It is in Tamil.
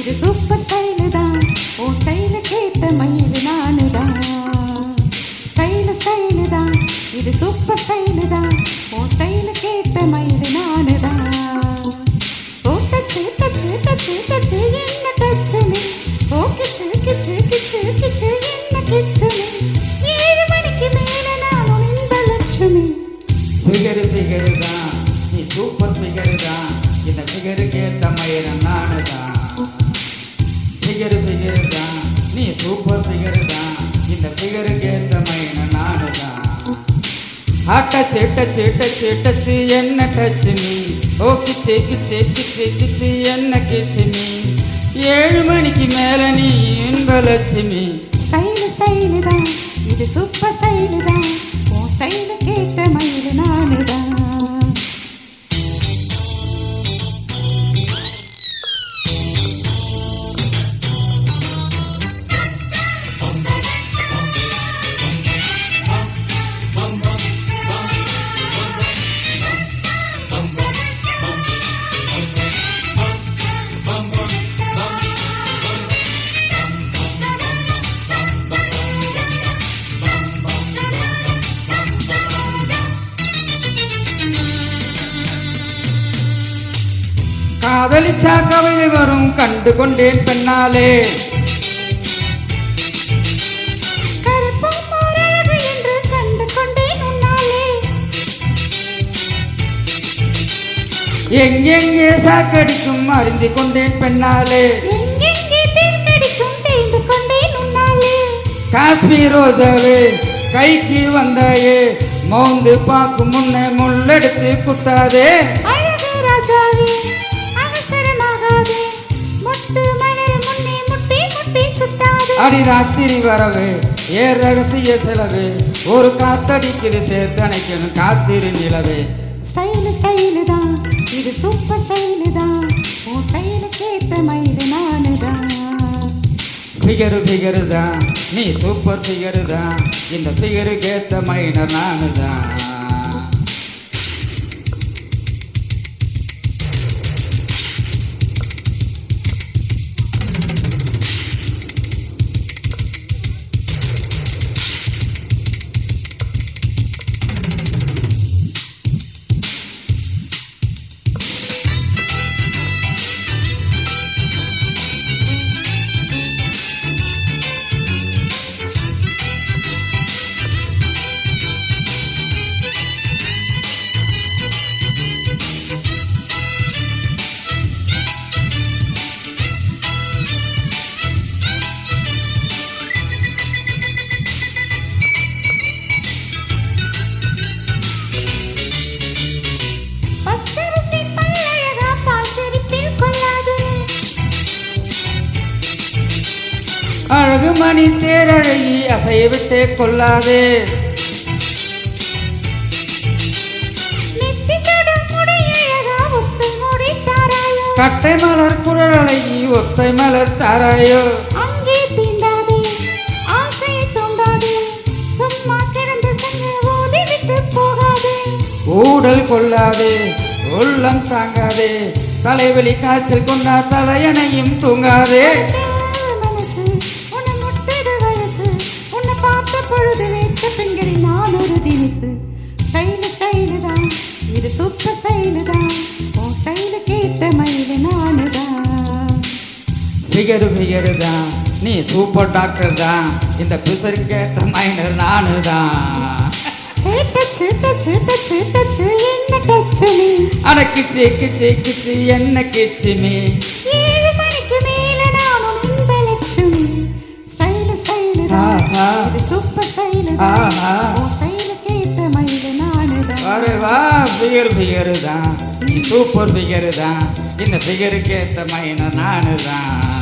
இது சூப்பர் ஸ்டைலு தான், உன் ஸ்டைலுக்கு ஏத்த மயில் நானு தான். ஸ்டைலு தான், இது சூப்பர் ஸ்டைலு தான், உன் ஸ்டைலுக்கு ஏத்த மயில் நானு தான். ஓ டச்சு டச்சு டச்சு டச்சு என்ன டச்சு நீ, ஓ கிச்சு கிச்சு கிச்சு கிச்சு என்ன கிச்சு நீ. 7 மணிக்கு மேல நானும் இன்ப லட்சுமி. ஃபிகரு தான், நீ சூப்பர் ஃபிகரு தான், இந்த ஃபிகருக்கு ஏத்த மயில் நானு தான். ஃபிகரு தான், நீ சூப்பர் ஃபிகரு தான், இந்த ஃபிகருக்கு ஏத்த மயில் நானு தான். டச்சு டச்சு டச்சு டச்சு என்ன டச்சு நீ, ஓ கிச்சு கிச்சு கிச்சு கிச்சு என்ன கிச்சு நீ. 7 மணிக்கு மேல நீ இன்ப லட்சுமி. ஸ்டைலு தான், இது சூப்பர் ஸ்டைலு தான், உன் ஸ்டைலுக்கு ஏத்த மயில் நானு தான். காதலிச்சா கவிதை வரும் கண்டு கொண்டேன் பெண்ணாலே. கருப்பும் ஓரழகு என்று கண்டு கொண்டேன் உன்னாலே. எங்கெங்கே சாக்கடிக்கும் அறிந்து கொண்டேன் பெண்ணாலே. எங்கெங்கே தேர்கடிக்கும் தெரிந்து கொண்டேன் உன்னாலே. காஷ்மீர் ரோஜாவே கைக்கு வந்தாயே, மௌந்து பார்க்கும் முன்னே முள்ளெடுத்து குத்தாதே. அழகு ராஜாவே அவசரமாகாதே, மொட்டு மலர் முன்னே முட்டி முட்டி சுத்தாதே. அடி ராத்திரி வரவே ஏ ரகசிய செலவே, ஒரு காத்தடிக்குது சேர்த்தணைக்கணும் காத்திரு நிலவே. ஸ்டைலு தான், இது சூப்பர் ஸ்டைலு தான், உன் ஸ்டைலுக்கு ஏத்த மயில் நானு தான். ஃபிகரு தான், நீ சூப்பர் ஃபிகரு தான், இந்த ஃபிகருக்கு ஏத்த மைனர் நானு தான். அழகு மணி தேரழகி அசைய விட்டே கொள்ளாதே. கட்டை மலர் குழலழகி ஒத்தை மலர் தாராயோ. அங்கே தீண்டாதே ஆசை தூண்டாதே, சும்மா கிடந்த சங்க ஓதி விட்டு போகாதே. ஊடல் கொள்ளாதே உள்ளம் தாங்காதே, தலைவலி காய்ச்சல் கொண்டா தலையணையும் தூங்காதே. பெண்களின் நான் ஒரு தினிசு. ஸ்டைலு தான், இது சூப்பர் ஸ்டைலு தான், உன் ஸ்டைலுக்கு ஏத்த மயில் நானு தான். ஃபிகரு தான், நீ சூப்பர் டாக்டர் தான், இந்த பிசருக்கு ஏத்த மைனர் நானு தான். டச்சு டச்சு டச்சு டச்சு என்ன டச்சு நீ, அட கிச்சு கிச்சு கிச்சு என்ன கிச்சு நீ. 7 மணிக்கு மேல நானும் இன்ப லட்சுமி. ஸ்டைலு தான், இது சூப்பர் ஸ்டைலு தான், உன் ஸ்டைலுக்கு ஏத்த மயில் நானு தான். அரே வா ஃபிகரு தான், நீ சூப்பர் ஃபிகரு தான், இந்த ஃபிகருக்கு ஏத்த மைனர் நானு தான்.